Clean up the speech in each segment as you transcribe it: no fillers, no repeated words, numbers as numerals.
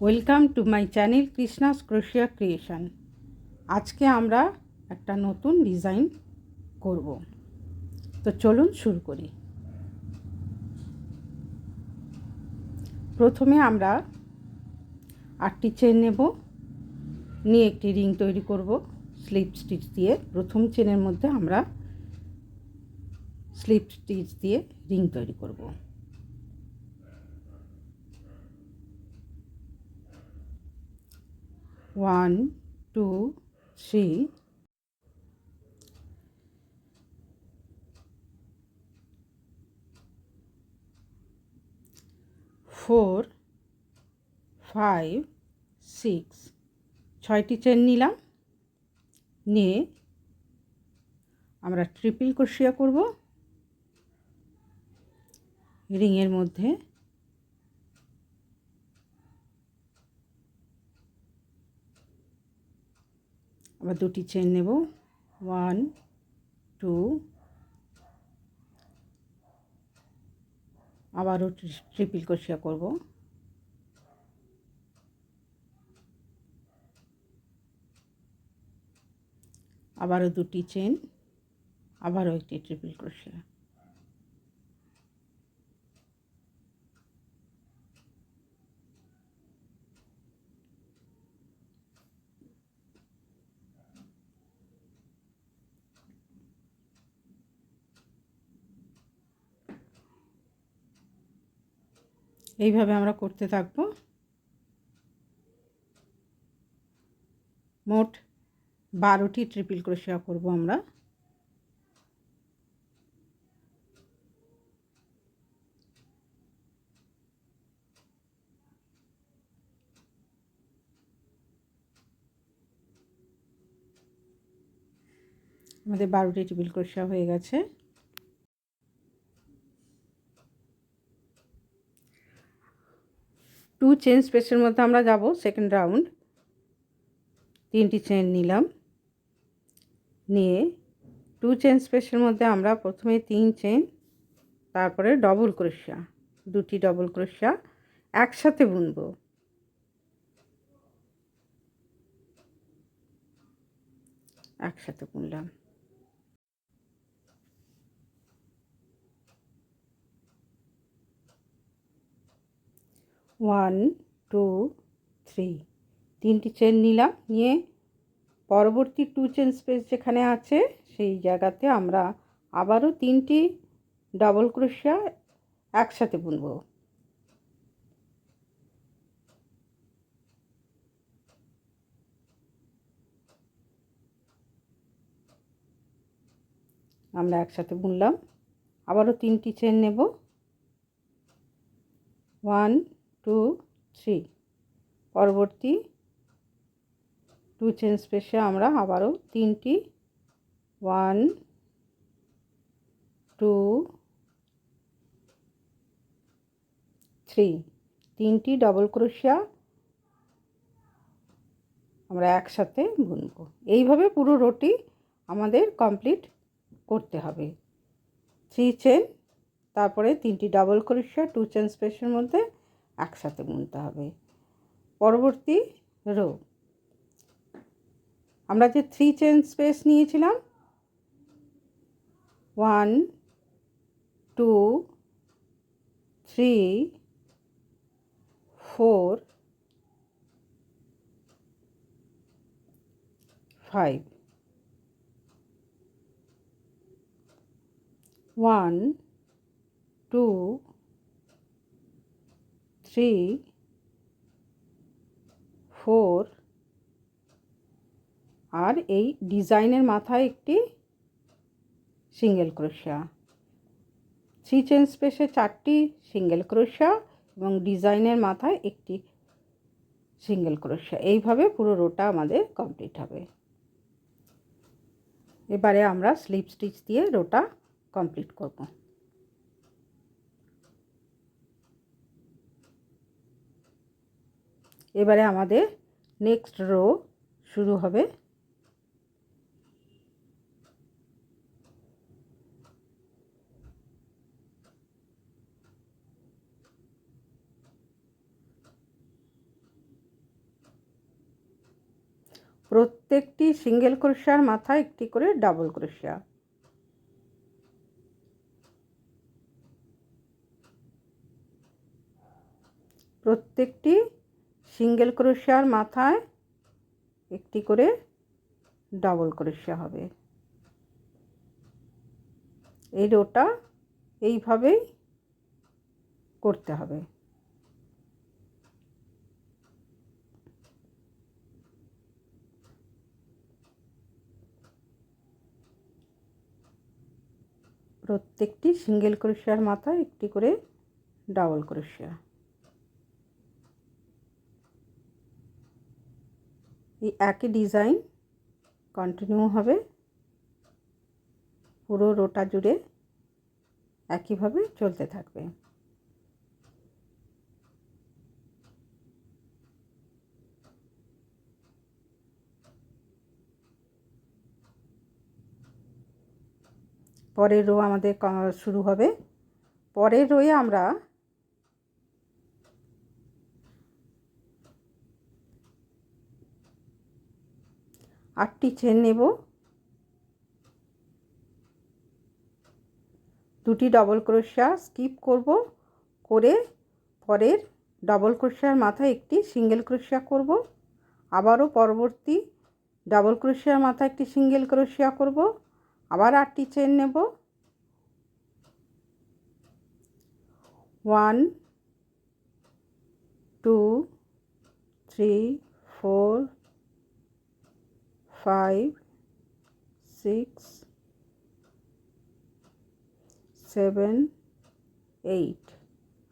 Welcome to my channel Krishna's crochet creation. আজকে আমরা একটা নতুন ডিজাইন করব, তো চলুন শুরু করি। প্রথমে আমরা 8টি চেন নেব, নিয়ে একটি রিং তৈরি করব স্লিপ স্টিচ দিয়ে। প্রথম চেনের মধ্যে আমরা স্লিপ স্টিচ দিয়ে রিং তৈরি করব। ওয়ান, টু, থ্রি, 4, 5, 6, 6টি চেন নিলাম। নিয়ে আমরা ট্রিপল ক্রোশিয়া করব রিংয়ের মধ্যে। আবার 2টি চেন নেব, 1, 2, আবারও ট্রিপল ক্রোশিয়া করব। আবারও 2টি চেন, আবারও একটি ট্রিপল ক্রোশিয়া। এইভাবে আমরা করতে থাকব। মোট 12টি ট্রিপল ক্রোশিয়া করব আমরা। আমাদের 12টি ট্রিপল ক্রোশিয়া হয়ে গেছে। টু চেন স্পেসের মধ্যে আমরা যাব সেকেন্ড রাউন্ড। 3টি চেন নিলাম, নিয়ে 2 চেন স্পেসের মধ্যে আমরা প্রথমে 3 চেন, তারপরে ডবল ক্রোশিয়া, 2টি ডবল ক্রোশিয়া একসাথে বুনব। একসাথে বুনলাম। 1, 2, 3, 3টি চেন নিলাম। নিয়ে পরবর্তী 2 চেন স্পেস যেখানে আছে সেই জায়গাতে আমরা আবারও 3টি ডবল ক্রোশিয়া একসাথে বুনব। আমরা একসাথে বুনলাম। আবারও 3টি চেন নেব, 1, 2, 3। পরবর্তী 2 চেন স্পেসে আমরা আবারও 3টি, 1, 2, 3, 3টি ডবল ক্রোশিয়া আমরা একসাথে বুনব। এইভাবে পুরো রোটি আমাদের কমপ্লিট করতে হবে। 3 চেন, তারপরে 3টি ডবল ক্রোশিয়া 2 চেন স্পেসের মধ্যে একসাথে বুনতে হবে। পরবর্তী রো আমরা যে 3 চেন স্পেস নিয়েছিলাম, 1, 2, 3, 4, 5, 1, 2, 3, 4, আর এই ডিজাইনের মাথায় একটি সিঙ্গেল ক্রোশিয়া। 3 চেন স্পেসে 4টি সিঙ্গেল ক্রোশিয়া এবং ডিজাইনের মাথায় একটি সিঙ্গেল ক্রোশিয়া। এইভাবে পুরো রোটা আমাদের কমপ্লিট হবে। এবারে আমরা স্লিপ স্টিচ দিয়ে রোটা কমপ্লিট করব। এবারে আমাদের নেক্সট রো শুরু হবে। প্রত্যেকটি সিঙ্গেল ক্রোশার মাথায় একটি করে ডাবল ক্রোশা। প্রত্যেকটি সিঙ্গেল ক্রোশার মাথায় একটি করে ডাবল ক্রোশা হবে। এই রোটা এইভাবেই করতে হবে। প্রত্যেকটি সিঙ্গেল ক্রোশার মাথায় একটি করে ডাবল ক্রোশা। এই একই ডিজাইন কন্টিনিউ হবে পুরো রোটা জুড়ে, একইভাবে চলতে থাকবে। পরের রো আমাদের শুরু হবে। পরের রোয়ে আমরা আটটি চেন নেব, দুটি ডবল ক্রোশা স্কিপ করব, করে পরের ডবল ক্রোশার মাথায় একটি সিঙ্গেল ক্রোশা করব, আবারও পরবর্তী ডাবল ক্রোশার মাথায় একটি সিঙ্গেল ক্রোশা করব, আবার আটটি চেন নেব। 1 2 3 4 5 6 7 8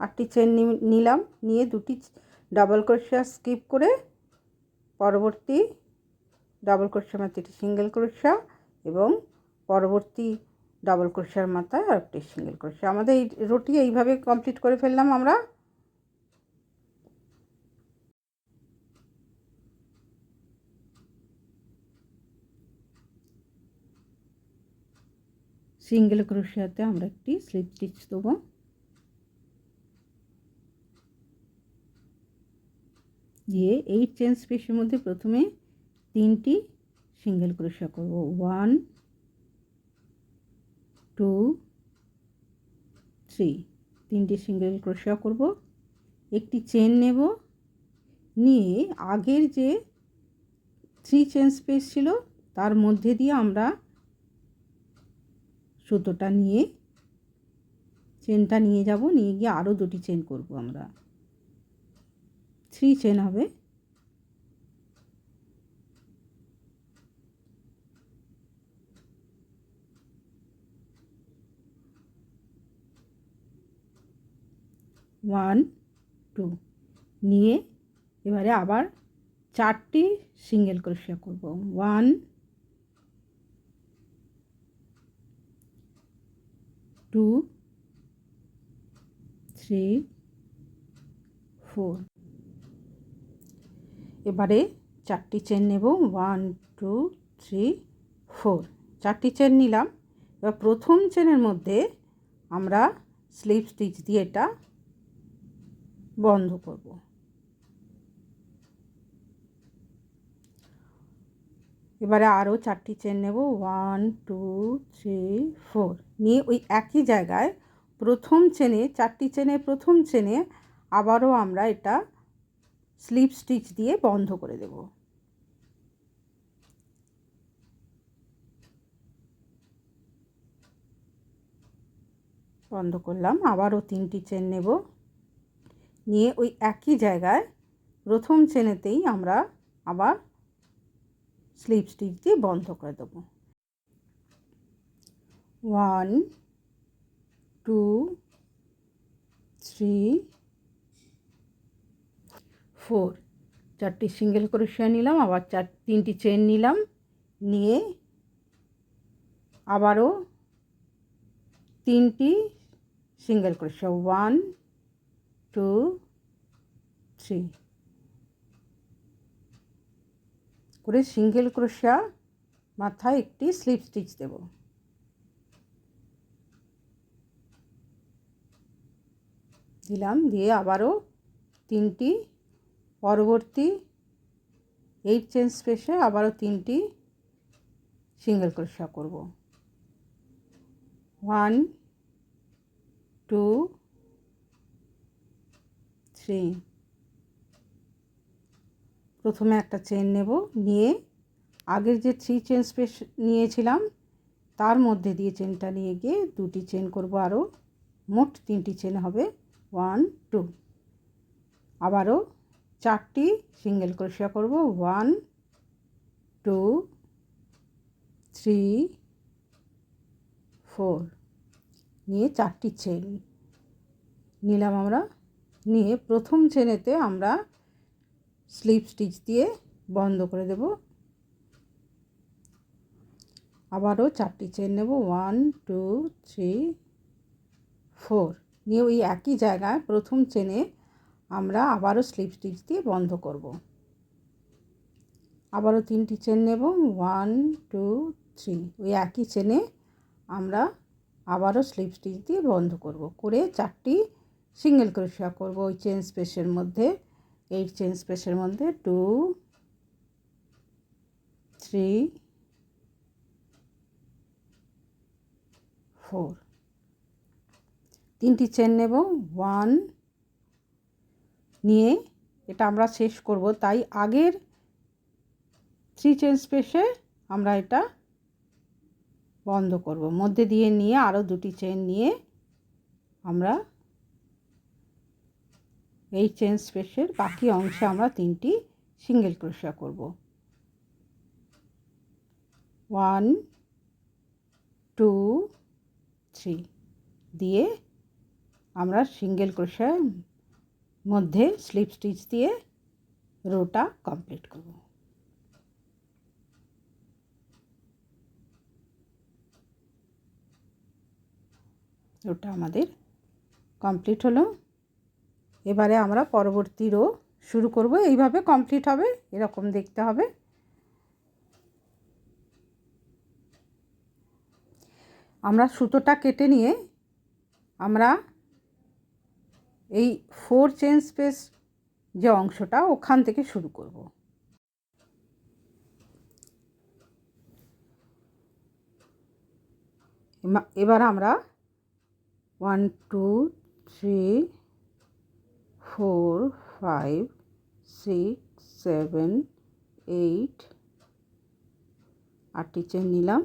আটটি চেন নিলাম, নিয়ে দুটি ডাবল ক্রোশা স্কিপ করে পরবর্তী ডাবল ক্রোশার মাথায় একটি সিঙ্গেল ক্রোশা এবং পরবর্তী ডাবল ক্রোশার মাথায় আরেকটি সিঙ্গেল ক্রোশা। আমাদের এই রোটি এইভাবে কমপ্লিট করে ফেললাম আমরা। সিঙ্গেল ক্রোশাতে আমরা একটি স্লিপ স্টিচ দেবো, দিয়ে 8 চেন স্পেসের মধ্যে প্রথমে 3টি সিঙ্গেল ক্রোশা করব। 1 2 3 3টি সিঙ্গেল ক্রোশা করব, একটি চেন নেব, নিয়ে আগের যে 3 চেন স্পেস ছিল তার মধ্যে দিয়ে আমরা সুতোটা নিয়ে চেনটা নিয়ে যাব, নিয়ে গিয়ে আরও দুটি চেন করব। আমরা 3 চেন হবে। ওয়ান টু নিয়ে এবারে আবার 4টি সিঙ্গেল ক্রোশা করব। 1 2 3 4 এবারে 4টি চেন নেব। 1 2 3 4 4টি চেন নিলাম। এবার প্রথম চেনের মধ্যে আমরা স্লিপ স্টিচ দিয়ে এটা বন্ধ করব। এবারে আরও 4টি চেন নেব। 1 2 3 4 নিয়ে ওই একই জায়গায় প্রথম চেনে 4টি চেনের প্রথম চেনে আবারও আমরা এটা স্লিপ স্টিচ দিয়ে বন্ধ করে দেব। বন্ধ করলাম। আবারও 3টি চেন নেব, নিয়ে ওই একই জায়গায় প্রথম চেনেতেই আমরা আবার স্লিপ স্টিচ দিয়ে বন্ধ করে দেব। 1 2 3 4 4টি সিঙ্গেল ক্রোশা নিলাম, আবার 3টি চেন নিলাম, নিয়ে আবারও 3টি সিঙ্গেল ক্রোশা। 1 2 3 করে সিঙ্গেল ক্রোশা মাথায় একটি স্লিপ স্টিচ দেব। দিলাম, দিয়ে আবারও 3টি পরবর্তী 8 চেন স্পেসে আবারও 3টি সিঙ্গেল ক্রোশা করব। 1 2 3। প্রথমে একটা চেন নেব, নিয়ে আগের যে 3 চেন স্পেস নিয়েছিলাম তার মধ্যে দিয়ে চেনটা নিয়ে গিয়ে 2টি চেন করব, আরও মোট 3টি চেন হবে। 1 2। আবারও 4টি সিঙ্গেল ক্রোশা করব। 1 2 3 4 নিয়ে 4টি চেন নিলাম আমরা। নিয়ে প্রথম চেনেতে আমরা স্লিপ স্টিচ দিয়ে বন্ধ করে দেব। আবারও 4টি চেন নেব। 1 2 3 4 নিয়ে ওই একই জায়গায় প্রথম চেনে আমরা আবারও স্লিপ স্টিচ দিয়ে বন্ধ করব। আবারও 3টি চেন নেব। 1 2 3 ওই একই চেনে আমরা আবারও স্লিপ স্টিচ দিয়ে বন্ধ করব, করে 4টি সিঙ্গেল ক্রোশা করব ওই চেন স্পেসের মধ্যে। 8 চেন স্পেসের মধ্যে 2 3 4 3টি চেন নেব। 1 নিয়ে এটা আমরা শেষ করব, তাই আগের 3 চেন স্পেসে আমরা এটা বন্ধ করব। মধ্যে দিয়ে নিয়ে আরও 2টি চেন নিয়ে আমরা এই চেন স্পেসের বাকি অংশে আমরা 3টি সিঙ্গেল ক্রোশা করব। 1 2 3 দিয়ে আমরা সিঙ্গেল ক্রোশার মধ্যে স্লিপ স্টিচ দিয়ে রোটা কমপ্লিট করব। রোটা আমাদের কমপ্লিট হলো। এবারে আমরা পরবর্তী রো শুরু করব। এইভাবে কমপ্লিট হবে, এরকম দেখতে হবে। আমরা সুতোটা কেটে নিয়ে আমরা এই 4 চেন স্পেস যে অংশটা ওখান থেকে শুরু করব। এবার আমরা 1 2 3 4 5 6 7 8 8টি চেন নিলাম।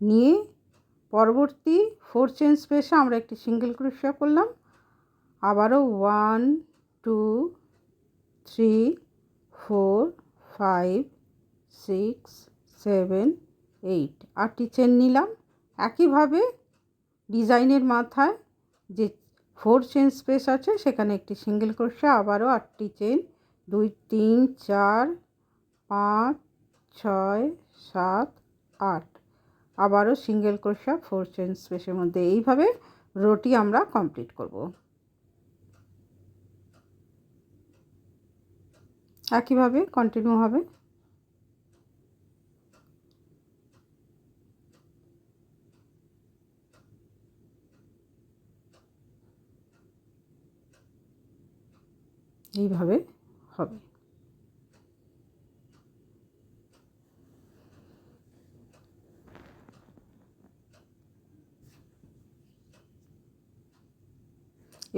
নিয়ে পরবর্তী 4 চেন স্পেসে আমরা একটি সিঙ্গেল ক্রোশা করলাম। আবারও 1 2 3 4 5 6 7 8 8টি চেন নিলাম। একইভাবে ডিজাইনের মাথায় যে 4 চেন স্পেস আছে সেখানে একটি সিঙ্গেল ক্রোশা, আবারও 8টি চেন, 2 3 4 5 6 7 8, আবারও সিঙ্গেল ক্রোশা 4 চেন স্পেসের মধ্যে। এইভাবে রোটি আমরা কমপ্লিট করব। একইভাবে কন্টিনিউ হবে। এইভাবে হবে।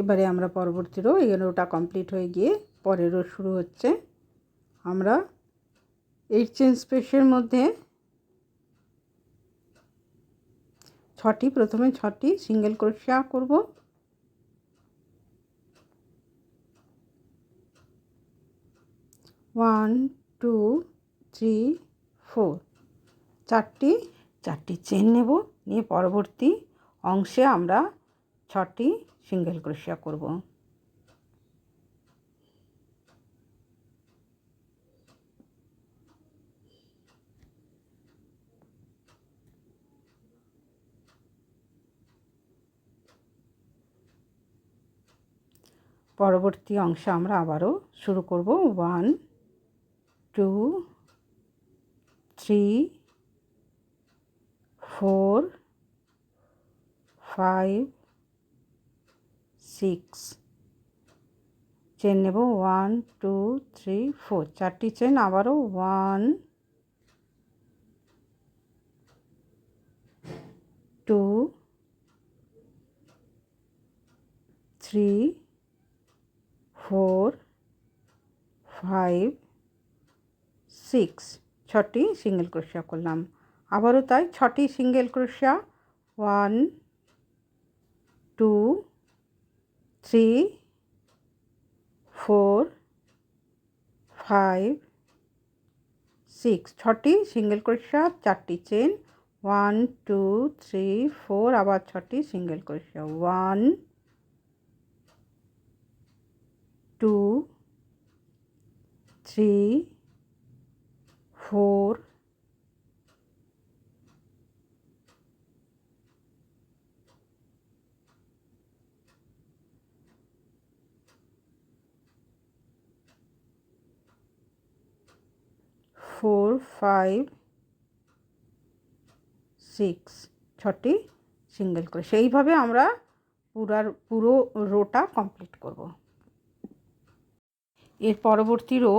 এবারে আমরা পরবর্তী রো, এই রোটা কমপ্লিট হয়ে গিয়ে পরের রো শুরু হচ্ছে। আমরা 8 চেন স্পেসের মধ্যে 6টি, প্রথমে 6টি সিঙ্গেল ক্রোশা করব। 1 2 3 4 4টি চেন নেব। নিয়ে পরবর্তী অংশে আমরা 6টি সিঙ্গেল ক্রোশা করব। পরবর্তী অংশে আমরা আবারও শুরু করব। 1 2 3 4 5 6 চেন নেব 1 2 3 4 চারটি চেন আবারও 1 2 3 4 5 6 ছটি সিঙ্গেল ক্রোশিয়া করলাম আবারও তাই ছটি সিঙ্গেল ক্রোশিয়া 1 2 3 4 5 6 ছটি সিঙ্গেল ক্রোশিয়া চারটি চেন 1 2 3 4 আবার ছটি সিঙ্গেল ক্রোশিয়া 1 2 3 4 4 5 6 ছটি সিঙ্গেল ক্রোশিয়া এইভাবে আমরা পুরো রোটা কমপ্লিট করব এর পরবর্তী রো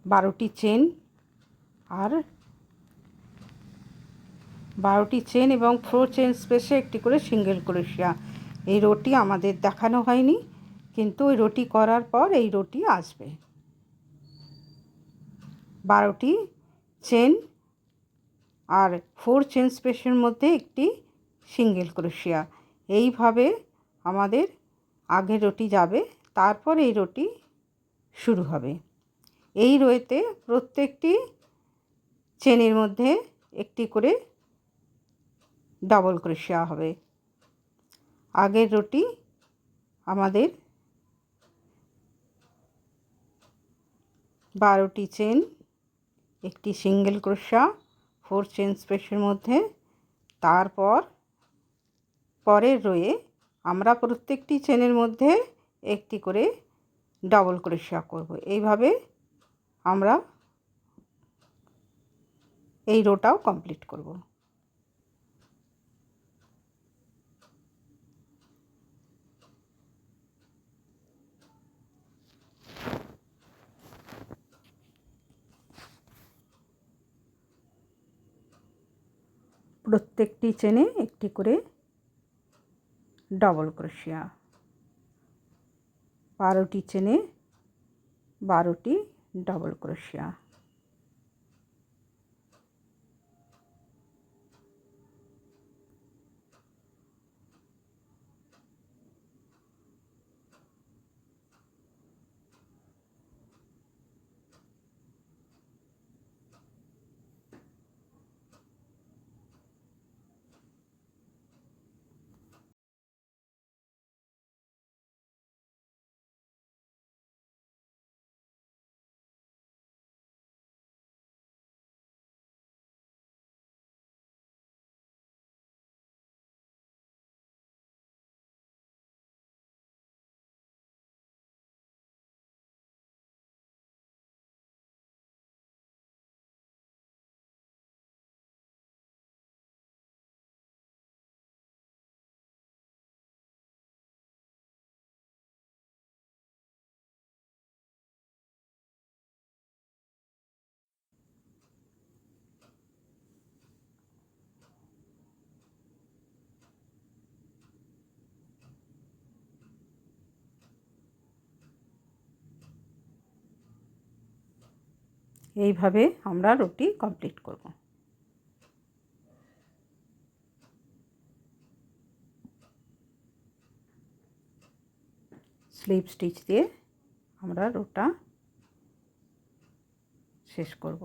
12টি চেন আর 12টি চেন এবং 4 চেন স্পেসে একটি করে সিঙ্গেল ক্রোশিয়া এই রোটি আমাদের দেখানো হয়নি কিন্তু ওই রোটি করার পর এই রোটি আসবে 12টি চেন আর 4 চেন স্পেসের মধ্যে একটি সিঙ্গেল ক্রোশিয়া এইভাবে আমাদের আগের রোটি যাবে তারপর এই রোটি শুরু হবে এই রোতে প্রত্যেকটি চেনের মধ্যে একটি করে ডাবল ক্রোশিয়া হবে আগের রোটি আমাদের 12টি চেন একটি সিঙ্গেল ক্রোশিয়া 4 চেন স্পেসের মধ্যে তারপর পরের রোয়ে আমরা প্রত্যেকটি চেনের মধ্যে একটি করে ডাবল ক্রোশিয়া করব এইভাবে আমরা এই রোটাও কমপ্লিট করব প্রত্যেকটি চেনে একটি করে ডাবল ক্রোশিয়া 12টি চেনে 12টি ডাবল ক্রোশিয়া এইভাবে আমরা রুটি কমপ্লিট করব স্লিপ স্টিচ দিয়ে আমরা রোটা শেষ করব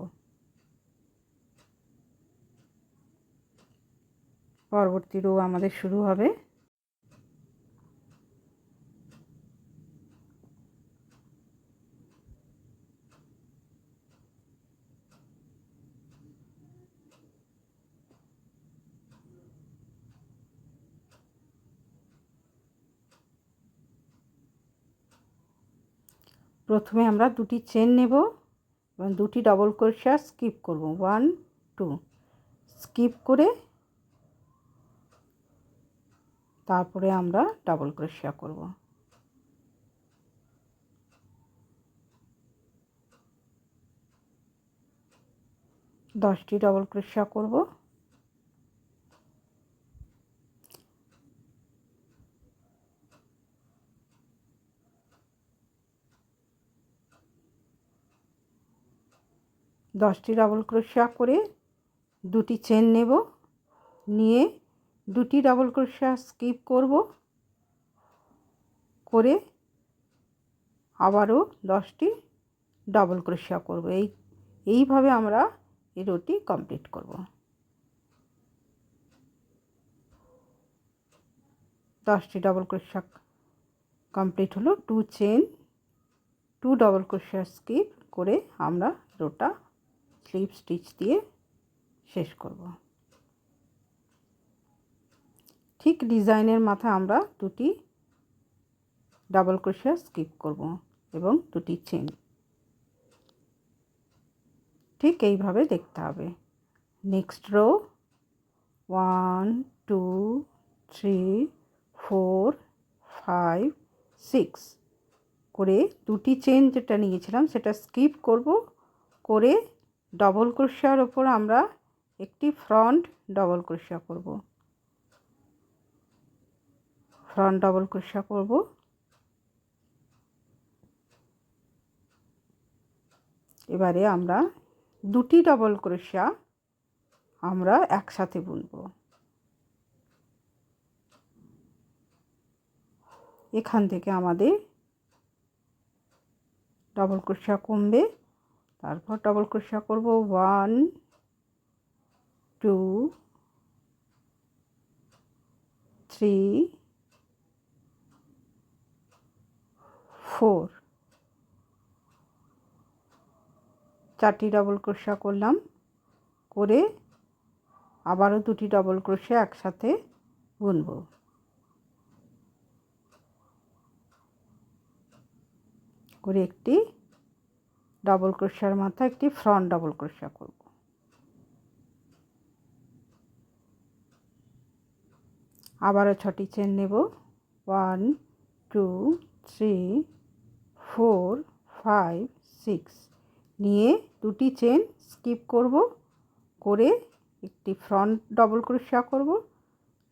পরবর্তী রো আমাদের শুরু হবে প্রথমে আমরা দুটি চেন নেব এবং দুটি ডাবল ক্রোশিয়া স্কিপ করব 1 2 স্কিপ করে তারপরে আমরা ডাবল ক্রোশিয়া করব 10টি ডবল ক্রোশা করব। দশটি ডবল ক্রোশা করে দুটি চেন নেব, নিয়ে দুটি ডবল ক্রোশা স্কিপ করব, করে আবারও 10টি ডবল ক্রোশা করব। এইভাবে আমরা এই রোটি কমপ্লিট করব। 10টি ডবল ক্রোশা কমপ্লিট হলো। 2 চেন 2 ডবল ক্রোশা স্কিপ করে আমরা রোটা স্লিপ স্টিচ দিয়ে শেষ করব। ঠিক ডিজাইনের মাথায় আমরা দুটি ডাবল ক্রোশা স্কিপ করব এবং দুটি চেন। ঠিক এইভাবে দেখতে হবে। নেক্সট রো 1 2 3 4 5 6 করে দুটি চেন যেটা নিয়েছিলাম সেটা স্কিপ করব, করে ডবল ক্রোশার ওপর আমরা একটি ফ্রন্ট ডবল ক্রোশা করব। ফ্রন্ট ডবল ক্রোশা করব। এবারে আমরা দুটি ডবল ক্রোশা আমরা একসাথে বুনব। এখান থেকে আমাদের ডবল ক্রোশা কমবে, তারপর ডবল ক্রোশা করব 1 2 3 4 4টি ডবল ক্রোশা করলাম, করে আবারও দুটি ডবল ক্রোশা একসাথে বুনব। করে একটি ডবল ক্রোশার মাথায় একটি ফ্রন্ট ডবল ক্রোশা করব। আবারও 6টি চেন নেব। 1 2 3 4 5 6 নিয়ে দুটি চেন স্কিপ করব, করে একটি ফ্রন্ট ডবল ক্রোশা করব।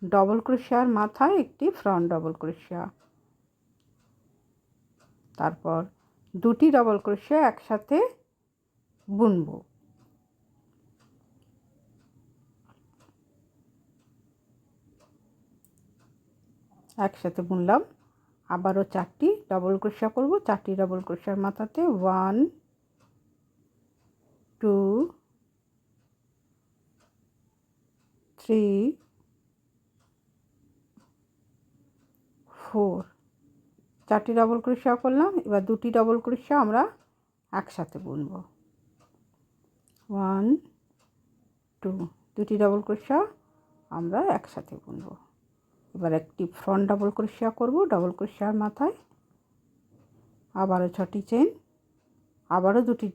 ডবল ক্রোশার মাথায় একটি ফ্রন্ট ডবল ক্রোশা, তারপর দুটি ডবল ক্রোশা একসাথে বুনব। একসাথে বুনলাম। আবারও 4টি ডবল ক্রোশা করব। 4টি ডবল ক্রোশার মাথাতে 1 2 3 4 4টি ডবল ক্রোশা করলাম। এবার দুটি ডবল ক্রোশা আমরা একসাথে বুনব। 1 2 দুটি ডবল ক্রোশা আমরা একসাথে বুনব। এবার একটি ফ্রন্ট ডবল ক্রোশা করব ডবল ক্রোশার মাথায়। আবারও 6টি চেন, আবারও দুটি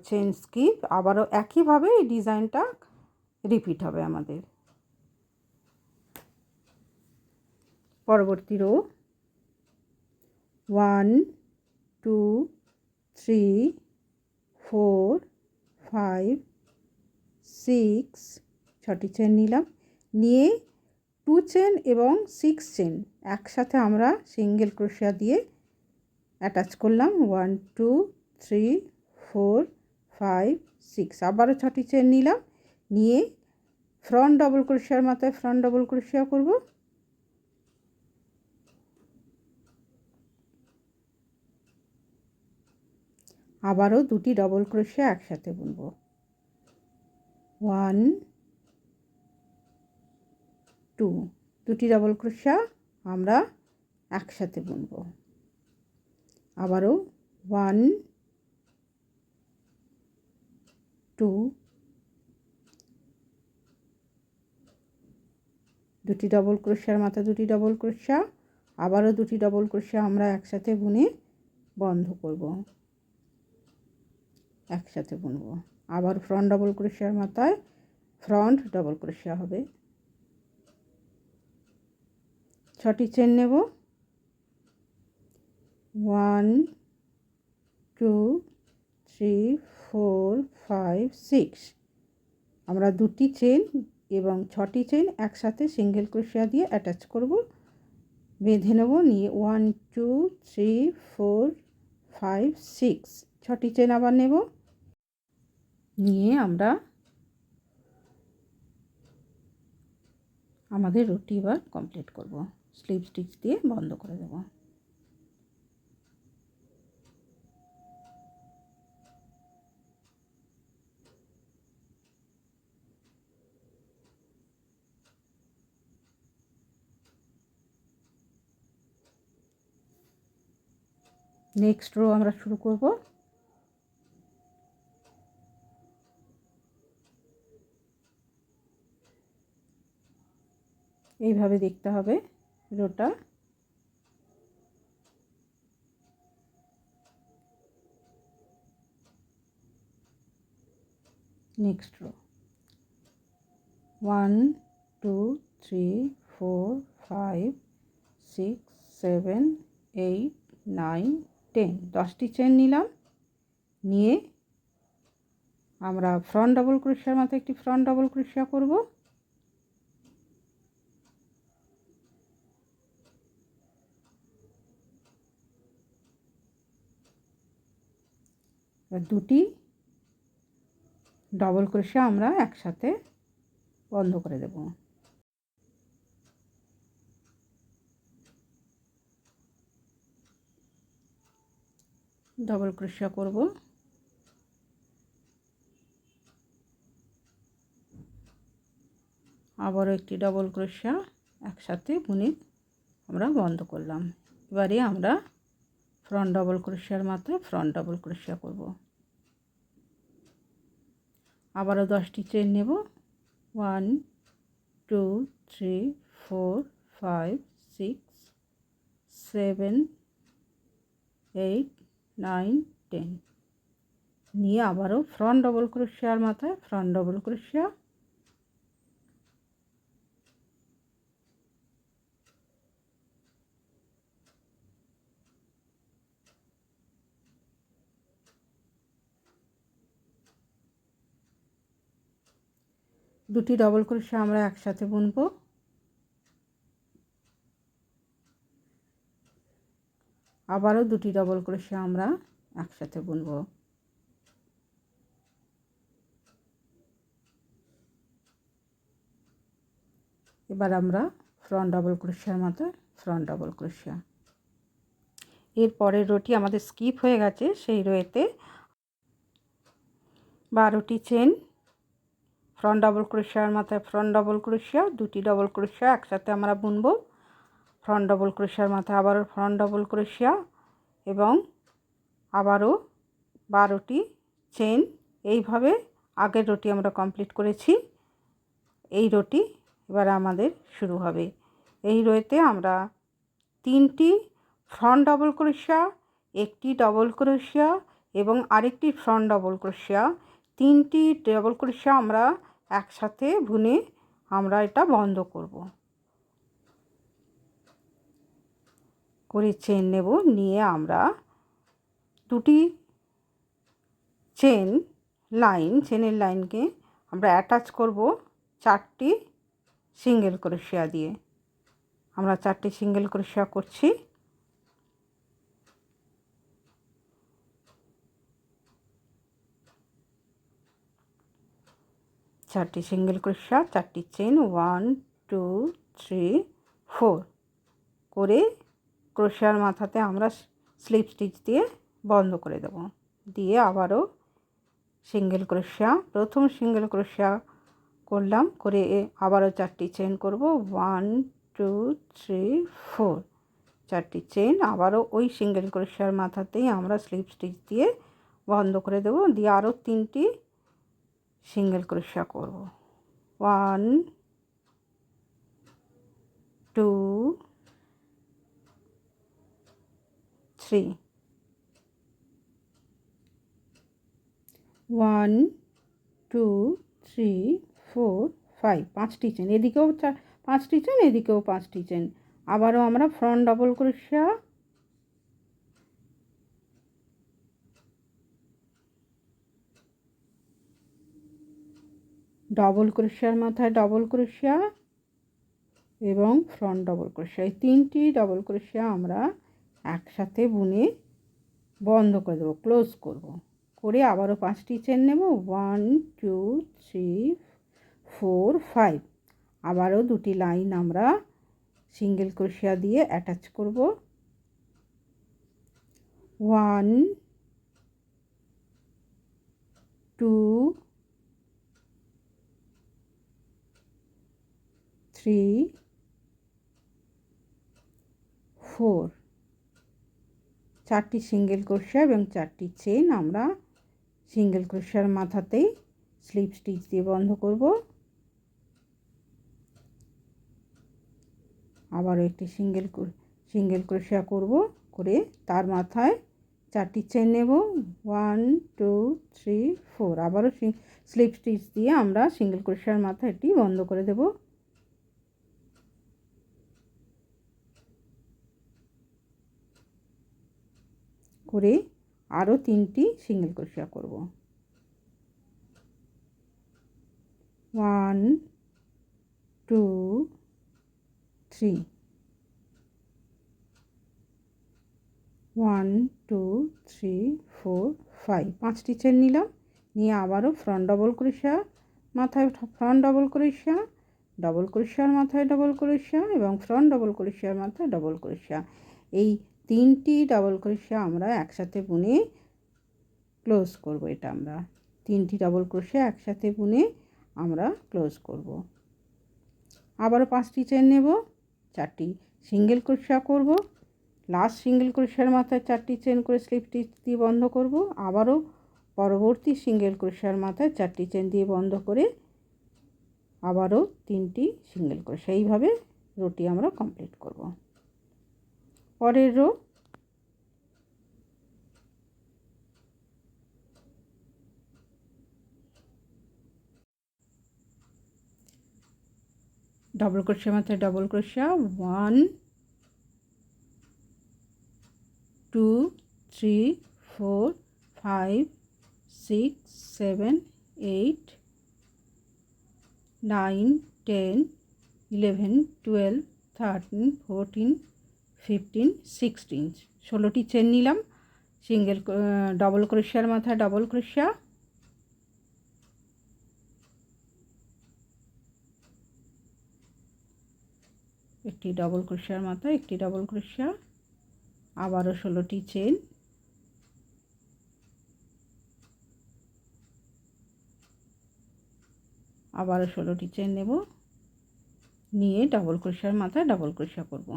চেন স্কিপ, আবারও একইভাবে এই ডিজাইনটা রিপিট হবে আমাদের। পরবর্তী রো 1 2 3 4 5 6 6টি চেন নিলাম, নিয়ে 2 চেন এবং 6 চেন একসাথে আমরা সিঙ্গেল ক্রোশা দিয়ে অ্যাটাচ করলাম। 1 2 3 4 5 6 আবারও 6টি চেন নিলাম, নিয়ে ফ্রন্ট ডবল ক্রোশার মাথায় ফ্রন্ট ডবল ক্রোশা করব। আবারও দুটি ডবল ক্রোশা একসাথে বুনব। 1 2 দুটি ডবল ক্রোশা আমরা একসাথে বুনব। আবারও 1 2 দুটি ডবল ক্রোশার মাথা দুটি ডবল ক্রোশা, আবারও দুটি ডবল ক্রোশা আমরা একসাথে বুনে বন্ধ করব। একসাথে বুনব। আবার ফ্রন্ট ডবল ক্রোশার মাথায় ফ্রন্ট ডবল ক্রোশা হবে। 6টি চেন নেব। 1 2 3 4 5 6 আমরা দুটি চেন এবং 6টি চেন একসাথে সিঙ্গেল ক্রোশিয়া দিয়ে অ্যাটাচ করব, বেঁধে নেব। নিয়ে 1 2 3 4 5 6 6টি চেন আবার নেব, নিয়ে আমরা আমাদের রুটি এবার কমপ্লিট করব। স্লিপ স্টিচ দিয়ে বন্ধ করে দেব। নেক্সট রো আমরা শুরু করব। এইভাবে দেখতে হবে রোটা। নেক্সট রো 1 2 3 4 5 6 7 8 9 10 10টি চেন নিলাম, নিয়ে আমরা ফ্রন্ট ডাবল ক্রোশিয়ার মাথায় একটি ফ্রন্ট ডাবল ক্রোশিয়া করব। দুটি ডাবল ক্রোশিয়া আমরা একসাথে বন্ধ করে দেব। ডাবল ক্রোশিয়া করব, আবারও একটি ডাবল ক্রোশিয়া একসাথে বুনে আমরা বন্ধ করলাম। এবারে আমরা ফ্রন্ট ডাবল ক্রোশিয়ার মাথায় ফ্রন্ট ডাবল ক্রোশিয়া করব। আবারও 10টি চেন নেব। 1 2 3 4 5 6 7 8 9 10 নিয়ে আবারও ফ্রন্ট ডাবল ক্রোশিয়ার মাথায় ফ্রন্ট ডাবল ক্রোশিয়া, দুটি ডাবল ক্রোশিয়া আমরা একসাথে বুনব। আবারও দুটি ডাবল ক্রোশিয়া আমরা একসাথে বুনব। এবার আমরা ফ্রন্ট ডাবল ক্রোশিয়ার মাথায় ফ্রন্ট ডাবল ক্রোশিয়া। এর পরের রোটি আমাদের স্কিপ হয়ে গেছে, সেই রোতে 12টি চেন, ফ্রন্ট ডাবল ক্রোশিয়ার মাথায় ফ্রন্ট ডাবল ক্রোশিয়া, দুটি ডাবল ক্রোশিয়া একসাথে আমরা বুনব। ফ্রন্ট ডাবল ক্রোশিয়ার মাথায় আবারও ফ্রন্ট ডাবল ক্রোশিয়া এবং আবারও 12টি চেন। এইভাবে আগের রোটি আমরা কমপ্লিট করেছি। এই রোটি এবার আমাদের শুরু হবে। এই রোতে আমরা 3টি ফ্রন্ট ডাবল ক্রোশিয়া, একটি ডাবল ক্রোশিয়া এবং আরেকটি ফ্রন্ট ডাবল ক্রোশিয়া, 3টি ডাবল ক্রোশিয়া আমরা একসাথে বুনে আমরা এটা বন্ধ করব। করে চেন নেব, নিয়ে আমরা দুটি চেনের লাইনকে আমরা অ্যাটাচ করব 4টি সিঙ্গেল ক্রোশিয়া দিয়ে। আমরা 4টি সিঙ্গেল ক্রোশিয়া করছি। চারটি সিঙ্গেল ক্রোশিয়া, 4টি চেন, 1 2 3 4 করে ক্রোশিয়ার মাথাতে আমরা স্লিপ স্টিচ দিয়ে বন্ধ করে দেব। দিয়ে আবারও সিঙ্গেল ক্রোশিয়া, প্রথম সিঙ্গেল ক্রোশিয়া করলাম, করে আবারও 4টি চেন করব। 1 2 3 4 4টি চেন, আবারও ওই সিঙ্গেল ক্রোশিয়ার মাথাতেই আমরা স্লিপ স্টিচ দিয়ে বন্ধ করে দেব। দিয়ে আরও 3টি সিঙ্গেল ক্রোশিয়া করব। 1 2 3 1 2 3 4 5 5টি চেন, এদিকেও 5টি চেন, এদিকেও 5টি চেন। আবারও আমরা ফ্রন্ট ডাবল ক্রোশিয়া, ডবল ক্রোশিয়ার মাথায় ডবল ক্রোশিয়া এবং ফ্রন্ট ডবল ক্রোশিয়া, এই তিনটি ডবল ক্রোশিয়া আমরা একসাথে বুনে বন্ধ করে দেবো, ক্লোজ করব। করে আবারও 5টি চেন নেব, 1 2 3 4 5। আবারও 2টি লাইন আমরা সিঙ্গেল ক্রোশিয়া দিয়ে অ্যাটাচ করব, 1 2 3 4। 4টি সিঙ্গেল ক্রোশিয়া এবং 4টি চেন আমরা সিঙ্গেল ক্রোশিয়ার মাথাতেই স্লিপ স্টিচ দিয়ে বন্ধ করব। আবারও একটি সিঙ্গেল ক্রোশিয়া করব, করে তার মাথায় 4টি চেন নেব, 1 2 3 4। আবারও স্লিপ স্টিচ দিয়ে আমরা সিঙ্গেল ক্রোশিয়ার মাথায় এটি বন্ধ করে দেব। করে আরও 3টি সিঙ্গেল ক্রোশিয়া করব, 1 2 3, 1 2 3 4 5। 5টি চেন নিলাম, নিয়ে আবারও ফ্রন্ট ডবল ক্রোশিয়া মাথায় ফ্রন্ট ডবল ক্রোশিয়া, ডবল ক্রোশিয়ার মাথায় ডবল ক্রোশিয়া এবং ফ্রন্ট ডবল ক্রোশিয়ার মাথায় ডবল ক্রোশিয়া, এই 3টি ডবল ক্রোশিয়া আমরা একসাথে বুনে ক্লোজ করব। এটা আমরা 3টি ডবল ক্রোশিয়া একসাথে বুনে আমরা ক্লোজ করব। আবারও 5টি চেন নেব, 4টি সিঙ্গেল ক্রোশিয়া করব, লাস্ট সিঙ্গেল ক্রোশিয়ার মাথায় 4টি চেন করে স্লিপ স্টিচ দিয়ে বন্ধ করব। আবারও পরবর্তী সিঙ্গেল ক্রোশিয়ার মাথায় 4টি চেন দিয়ে বন্ধ করে আবারও 3টি সিঙ্গেল ক্রোশিয়া, এইভাবে রোটি আমরা কমপ্লিট করব। পরের রো ডবল ক্রোশিয়া মাথায় ডবল ক্রোশিয়া, 1 2 3 4 5 6 7 8 9 10 11 12 13 14 15 16। 16টি চেন নিলাম, ডবল ক্রোশিয়ার মাথায় ডবল ক্রোশিয়া, একটি ডবল ক্রোশিয়ার মাথায় একটি ডবল ক্রোশিয়া, আবারও 16টি চেন, আবারও 16টি চেন নেব, নিয়ে ডবল ক্রোশিয়ার মাথায় ডবল ক্রোশিয়া করব।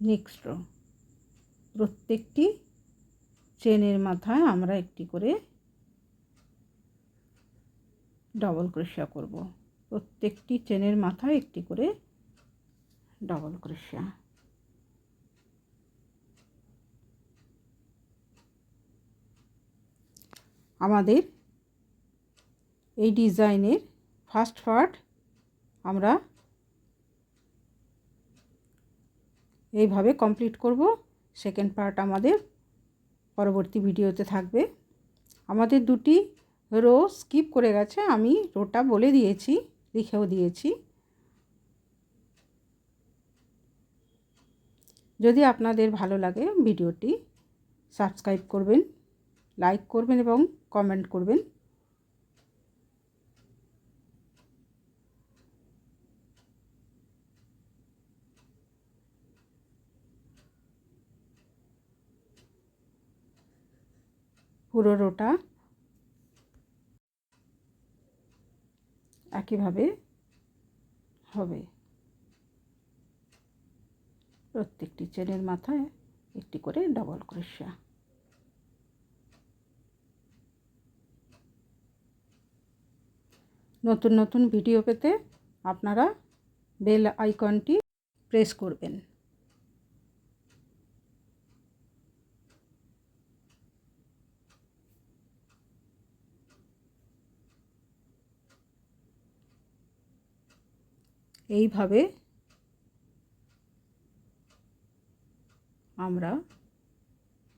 নেক্সট রো, প্রত্যেকটি চেনের মাথায় আমরা একটি করে ডবল ক্রোশিয়া করব। প্রত্যেকটি চেনের মাথায় একটি করে ডবল ক্রোশিয়া। আমাদের এই ডিজাইনের ফার্স্ট পার্ট আমরা এইভাবে কমপ্লিট করব। সেকেন্ড পার্ট আমাদের পরবর্তী ভিডিওতে থাকবে। আমাদের 2টি রো স্কিপ করে গেছে, আমি রোটা বলে দিয়েছি, লিখেও দিয়েছি। যদি আপনাদের ভালো লাগে ভিডিওটি সাবস্ক্রাইব করবেন, লাইক করবেন এবং কমেন্ট করবেন। পুরো রোটা একইভাবে হবে, প্রত্যেকটি চেনের মাথায় একটি করে ডবল ক্রোশিয়া। নতুন নতুন ভিডিও পেতে আপনারা বেল আইকনটি প্রেস করবেন। এইভাবে আমরা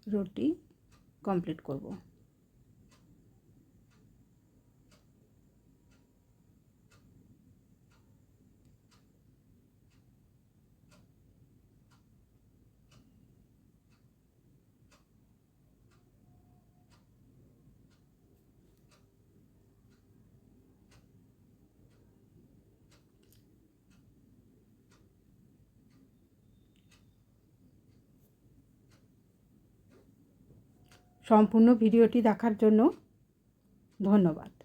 রোটি কমপ্লিট করব। সম্পূর্ণ ভিডিওটি দেখার জন্য ধন্যবাদ।